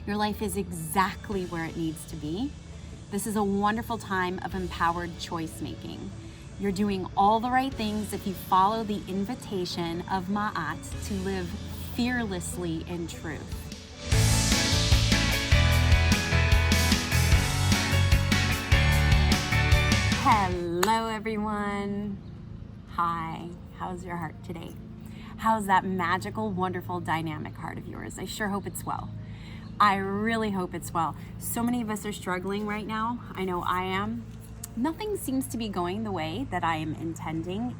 Your life is exactly where it needs to be. This is a wonderful time of empowered choice making. You're doing all the right things if you follow the invitation of Ma'at to live fearlessly in truth. Hello everyone. Hi, how's your heart today? How's that magical, wonderful, dynamic heart of yours? I sure hope it's well. I really hope it's well. So many of us are struggling right now. I know I am. Nothing seems to be going the way that I am intending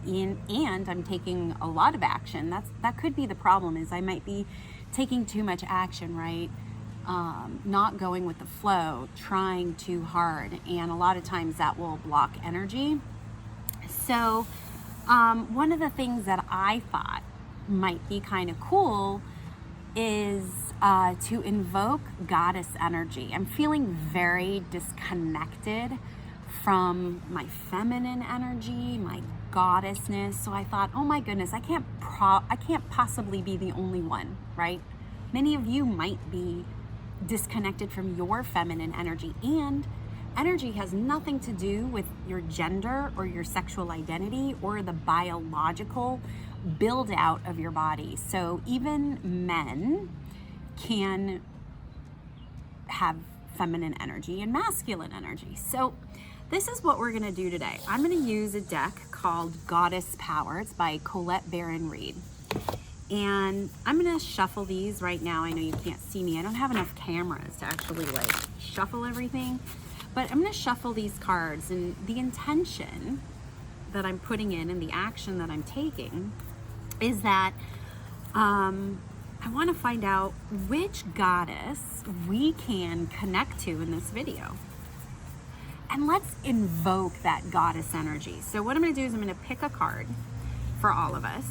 and I'm taking a lot of action. That could be the problem, is I might be taking too much action, right? Not going with the flow, trying too hard, and a lot of times that will block energy. So one of the things that I thought might be kind of cool is to invoke goddess energy. I'm feeling very disconnected from my feminine energy, my goddessness. So I thought, oh my goodness, I can't possibly be the only one, right? Many of you might be disconnected from your feminine energy, and energy has nothing to do with your gender or your sexual identity or the biological build out of your body. So even men can have feminine energy and masculine energy. So this is what we're going to do today. I'm going to use a deck called Goddess Power. It's by Colette Baron Reed. And I'm going to shuffle these right now. I know you can't see me. I don't have enough cameras to actually like shuffle everything. But I'm going to shuffle these cards, and the intention that I'm putting in and the action that I'm taking is that I want to find out which goddess we can connect to in this video. And let's invoke that goddess energy. So what I'm going to do is I'm going to pick a card for all of us.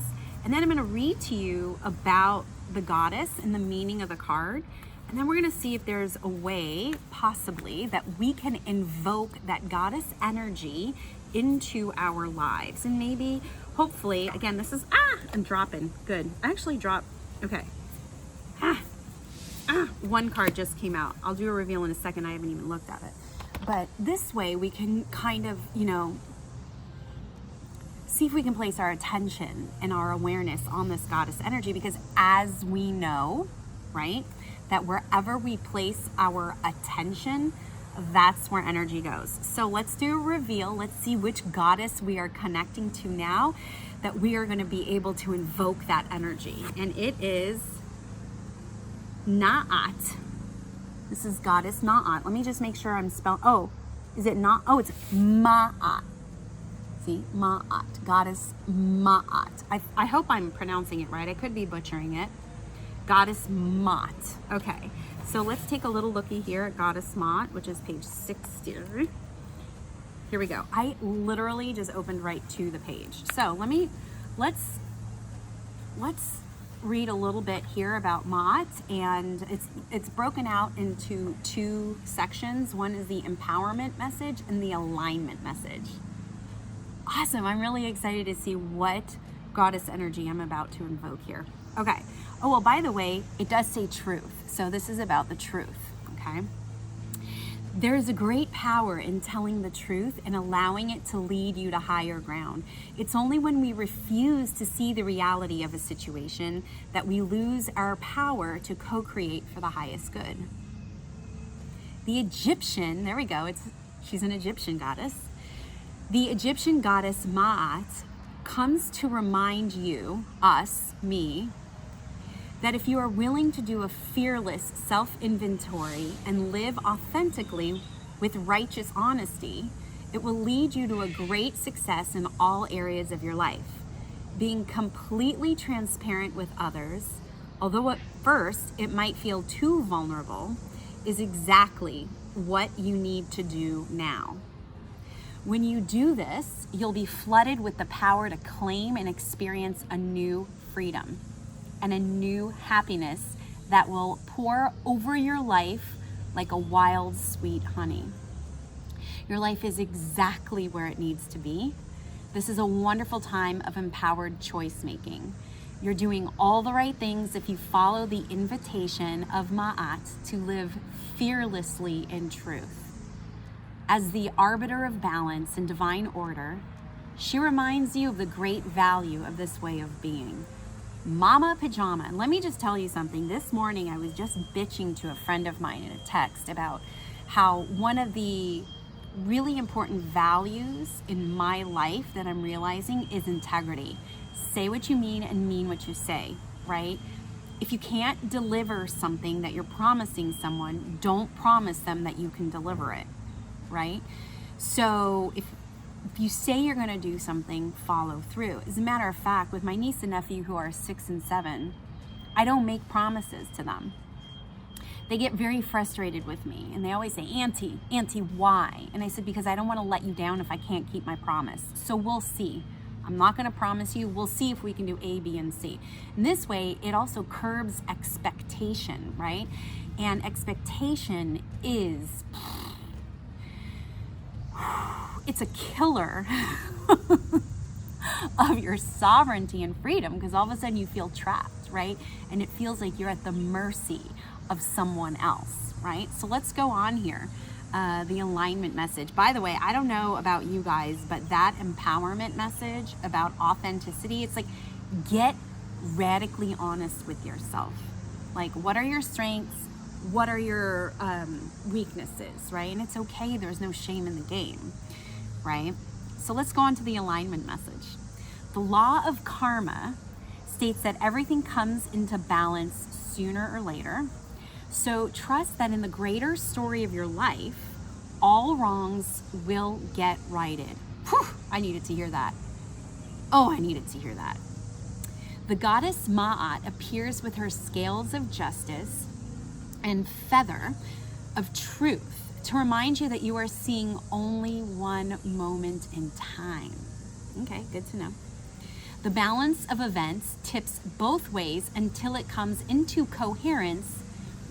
And then I'm going to read to you about the goddess and the meaning of the card. And then we're going to see if there's a way, possibly, that we can invoke that goddess energy into our lives. And maybe, hopefully, again, this is, I'm dropping. Good. I actually dropped, okay. One card just came out. I'll do a reveal in a second. I haven't even looked at it. But this way we can kind of, see if we can place our attention and our awareness on this goddess energy, because as we know, right, that wherever we place our attention, that's where energy goes. So let's do a reveal. Let's see which goddess we are connecting to now, that we are going to be able to invoke that energy. And it is Na'at. This is goddess Na'at. Let me just make sure I'm spelling. Oh, is it not? Oh, it's Ma'at. See, Ma'at, goddess Ma'at. I hope I'm pronouncing it right. I could be butchering it. Goddess Ma'at. Okay, so let's take a little looky here at Goddess Ma'at, which is page 60. Here we go. I literally just opened right to the page. So let's read a little bit here about Ma'at, and it's broken out into two sections. One is the empowerment message and the alignment message. Awesome. I'm really excited to see what goddess energy I'm about to invoke here. Okay. Oh, well, by the way, it does say truth. So this is about the truth. Okay. There's a great power in telling the truth and allowing it to lead you to higher ground. It's only when we refuse to see the reality of a situation that we lose our power to co-create for the highest good. The Egyptian, there we go, she's an Egyptian goddess. The Egyptian goddess Ma'at comes to remind you, us, me, that if you are willing to do a fearless self-inventory and live authentically with righteous honesty, it will lead you to a great success in all areas of your life. Being completely transparent with others, although at first it might feel too vulnerable, is exactly what you need to do now. When you do this, you'll be flooded with the power to claim and experience a new freedom and a new happiness that will pour over your life like a wild, sweet honey. Your life is exactly where it needs to be. This is a wonderful time of empowered choice making. You're doing all the right things if you follow the invitation of Ma'at to live fearlessly in truth. As the arbiter of balance and divine order, she reminds you of the great value of this way of being. Mama Pajama. And let me just tell you something. This morning I was just bitching to a friend of mine in a text about how one of the really important values in my life that I'm realizing is integrity. Say what you mean and mean what you say, right? If you can't deliver something that you're promising someone, don't promise them that you can deliver it, right? So if you say you're going to do something, follow through. As a matter of fact, with my niece and nephew who are 6 and 7, I don't make promises to them. They get very frustrated with me and they always say, Auntie, why? And I said, because I don't want to let you down if I can't keep my promise. So we'll see. I'm not going to promise you. We'll see if we can do A, B, and C. And this way, it also curbs expectation, right? And expectation is, it's a killer of your sovereignty and freedom, because all of a sudden you feel trapped, right? And it feels like you're at the mercy of someone else, right? So let's go on here. The alignment message. By the way, I don't know about you guys, but that empowerment message about authenticity, it's like, get radically honest with yourself. Like, what are your strengths? What are your weaknesses, right? And it's okay. There's no shame in the game, right? So let's go on to the alignment message. The law of karma states that everything comes into balance sooner or later. So trust that in the greater story of your life, all wrongs will get righted. Whew, I needed to hear that. Oh, I needed to hear that. The goddess Ma'at appears with her scales of justice and feather of truth to remind you that you are seeing only one moment in time. Okay, good to know. The balance of events tips both ways until it comes into coherence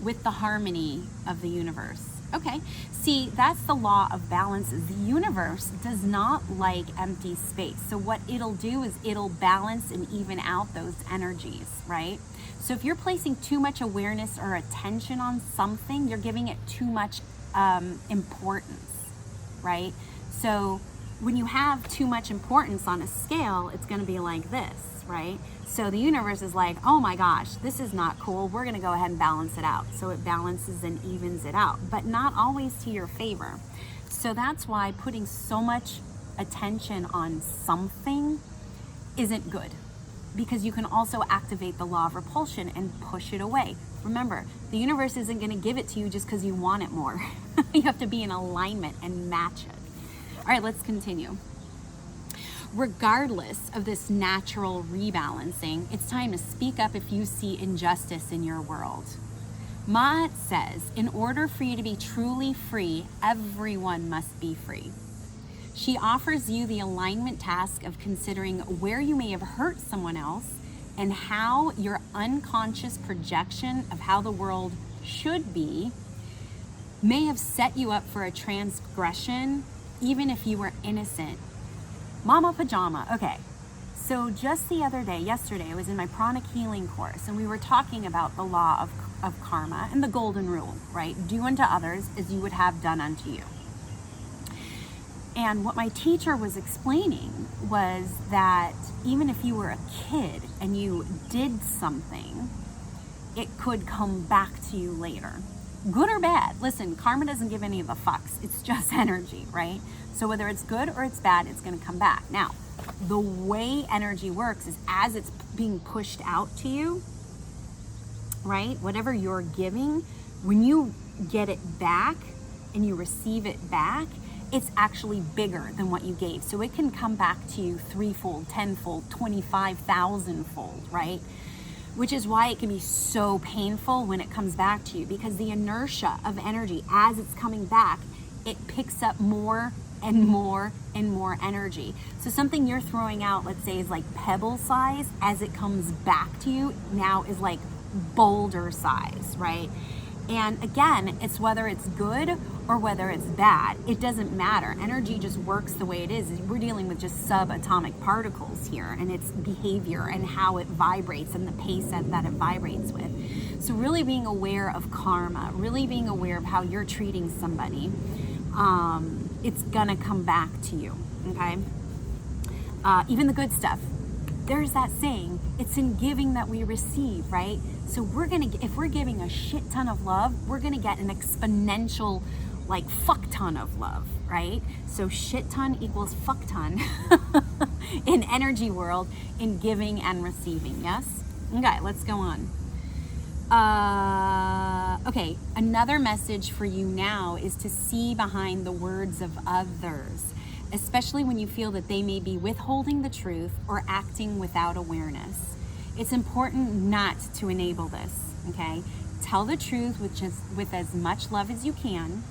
with the harmony of the universe. Okay, see, that's the law of balance. The universe does not like empty space. So what it'll do is it'll balance and even out those energies, right? So if you're placing too much awareness or attention on something, you're giving it too much importance, right? So when you have too much importance on a scale, it's going to be like this, right? So the universe is like, oh my gosh, this is not cool. We're going to go ahead and balance it out. So it balances and evens it out, but not always to your favor. So that's why putting so much attention on something isn't good, because you can also activate the law of repulsion and push it away. Remember, the universe isn't going to give it to you just because you want it more. You have to be in alignment and match it. All right, let's continue. Regardless of this natural rebalancing, it's time to speak up if you see injustice in your world. Ma'at says, in order for you to be truly free, everyone must be free. She offers you the alignment task of considering where you may have hurt someone else and how your unconscious projection of how the world should be may have set you up for a transgression, even if you were innocent. Mama Pajama. Okay, so just the other day, yesterday, I was in my pranic healing course and we were talking about the law of karma and the golden rule, right? Do unto others as you would have done unto you. And what my teacher was explaining was that even if you were a kid and you did something, it could come back to you later. Good or bad. Listen, karma doesn't give any of a fucks. It's just energy, right? So whether it's good or it's bad, it's going to come back. Now, the way energy works is as it's being pushed out to you, right? Whatever you're giving, when you get it back and you receive it back, it's actually bigger than what you gave. So it can come back to you 3-fold, 10-fold, 25,000-fold, right? Which is why it can be so painful when it comes back to you, because the inertia of energy as it's coming back, it picks up more and more and more energy. So something you're throwing out, let's say, is like pebble size, as it comes back to you now is like boulder size, right? And again, it's whether it's good or whether it's bad. It doesn't matter. Energy just works the way it is. We're dealing with just subatomic particles here, and its behavior and how it vibrates and the pace that it vibrates with. So really being aware of karma, really being aware of how you're treating somebody, it's gonna come back to you, okay? Even the good stuff. There's that saying, it's in giving that we receive, right? So if we're giving a shit ton of love, we're gonna get an exponential, like, fuck ton of love, right? So shit ton equals fuck ton in energy world, in giving and receiving, yes? Okay, let's go on. Okay, another message for you now is to see behind the words of others, especially when you feel that they may be withholding the truth or acting without awareness. It's important not to enable this, okay? Tell the truth with as much love as you can,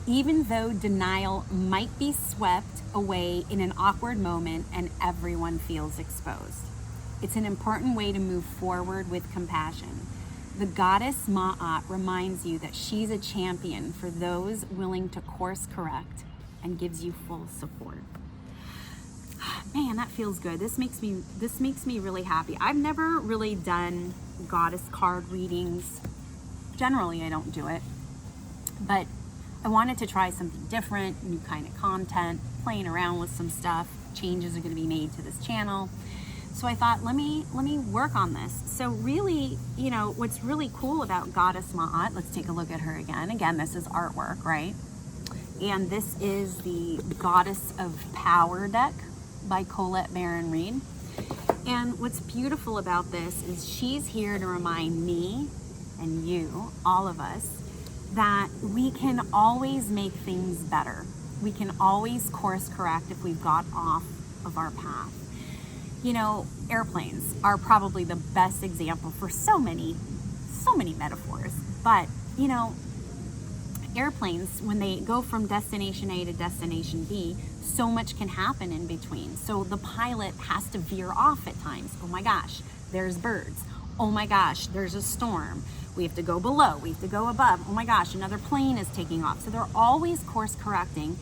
even though denial might be swept away in an awkward moment and everyone feels exposed. It's an important way to move forward with compassion. The goddess Ma'at reminds you that she's a champion for those willing to course correct and gives you full support. Man, that feels good. This makes me really happy. I've never really done goddess card readings. Generally, I don't do it, but I wanted to try something different, new kind of content, playing around with some stuff. Changes are going to be made to this channel. So I thought, let me work on this. So really, you know, what's really cool about Goddess Ma'at, let's take a look at her again. Again, this is artwork, right? And this is the Goddess of Power deck by Colette Baron Reed. And what's beautiful about this is she's here to remind me and you, all of us, that we can always make things better. We can always course correct if we've got off of our path. You know, airplanes are probably the best example for so many metaphors. But, you know, airplanes, when they go from destination A to destination B, so much can happen in between. So the pilot has to veer off at times. Oh my gosh, there's birds. Oh my gosh, there's a storm. We have to go below, we have to go above. Oh my gosh, another plane is taking off. So they're always course correcting.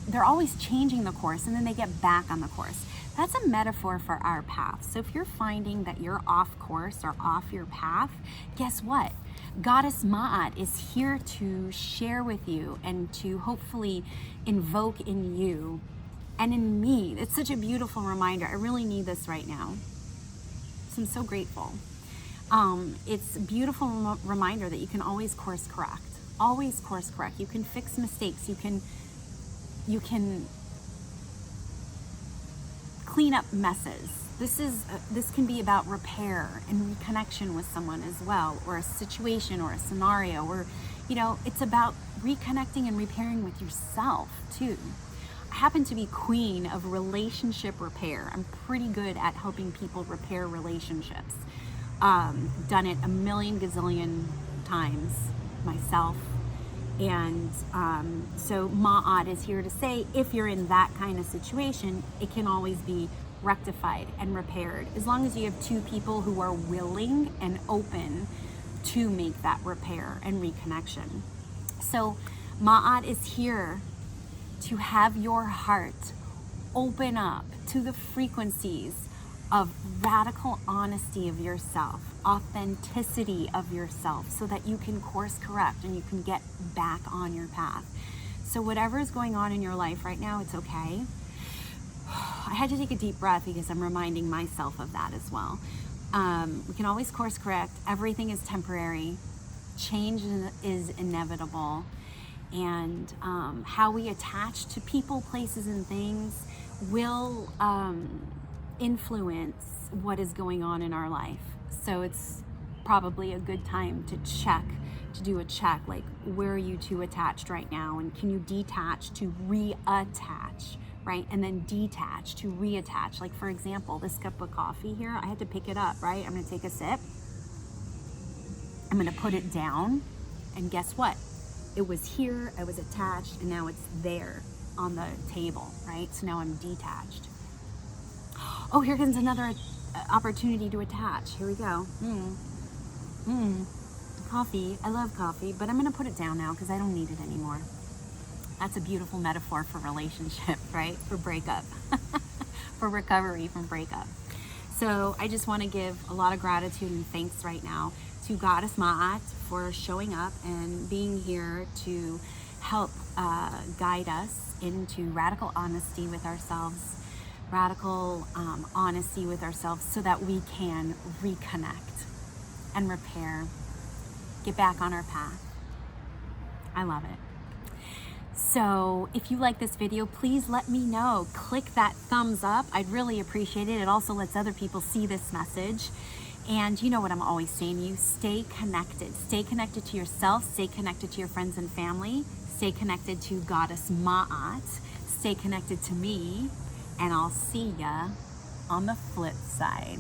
They're always changing the course, and then they get back on the course. That's a metaphor for our path. So if you're finding that you're off course or off your path, guess what? Goddess Ma'at is here to share with you and to hopefully invoke in you and in me. It's such a beautiful reminder. I really need this right now. So I'm so grateful. It's a beautiful reminder that you can always course correct. Always course correct. You can fix mistakes. You can clean up messes. This can be about repair and reconnection with someone as well, or a situation or a scenario, or, you know, it's about reconnecting and repairing with yourself too. I happen to be queen of relationship repair. I'm pretty good at helping people repair relationships. Done it a million gazillion times myself. And so Ma'at is here to say, if you're in that kind of situation, it can always be rectified and repaired, as long as you have two people who are willing and open to make that repair and reconnection. So Ma'at is here to have your heart open up to the frequencies of radical honesty of yourself, authenticity of yourself, so that you can course correct and you can get back on your path. So whatever is going on in your life right now, it's okay. I had to take a deep breath because I'm reminding myself of that as well. We can always course correct. Everything is temporary. Change is inevitable. And how we attach to people, places, and things will influence what is going on in our life. So it's probably a good time to do a check, like, where are you too attached right now, and can you detach to reattach, right? And then detach to reattach. Like, for example, this cup of coffee here, I had to pick it up, right? I'm gonna take a sip, I'm gonna put it down, and guess what? It was here, I was attached, and now it's there on the table, right? So now I'm detached. Oh, here comes another opportunity to attach. Here we go. Coffee, I love coffee, but I'm gonna put it down now because I don't need it anymore. That's a beautiful metaphor for relationship, right? For breakup, for recovery from breakup. So I just want to give a lot of gratitude and thanks right now to Goddess Ma'at for showing up and being here to help guide us into radical honesty with ourselves, radical honesty with ourselves so that we can reconnect and repair, get back on our path. I love it. So if you like this video, please let me know. Click that thumbs up. I'd really appreciate it. It also lets other people see this message. And you know what I'm always saying to you, stay connected. Stay connected to yourself, stay connected to your friends and family, stay connected to Goddess Ma'at, stay connected to me, and I'll see ya on the flip side.